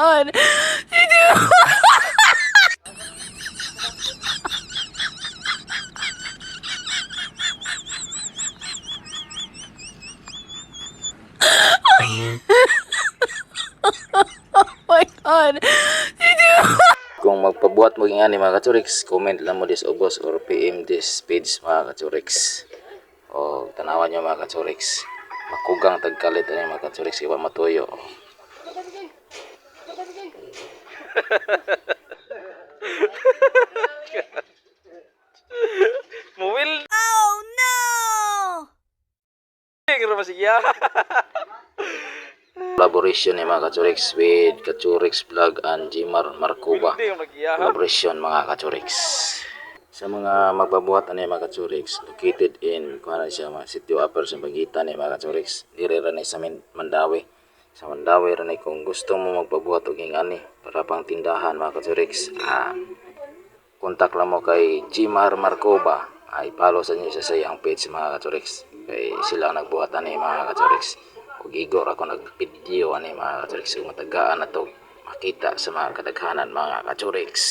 God! Oh my God! Kung magpabuhat mo nga ni mga kachuriks, comment lang mo this ubos or PM this page mga kachuriks. O tanawan nyo mga kachuriks. Makugang tagkalit ani mga kachuriks iwa matuyo. Mowil. Oh no! Collaboration ni mga kachuriks with Kachuriks Vlog and Jimar Marcuba. Collaboration mga kachuriks. Sa mga magbabuhat ani mga kachuriks, located in kuha na siya mga sitio upper sa pagitan ni mga kachuriks. Dire ra ni sa Mandawi. Sa Mandawi ra ni kung gusto mo magpabuhat og ingani para pang tindahan mga kachuriks. Kontak lang mo kay Jimar Marcuba. Ay follow sa niyo sa sayang page mga kachuriks. Kay sila ang nagbuhat ani mga kachuriks. Ug igor ako nag-video ani mga kachuriks. Matagaan na to makita sa mga kadaghanan mga kachuriks.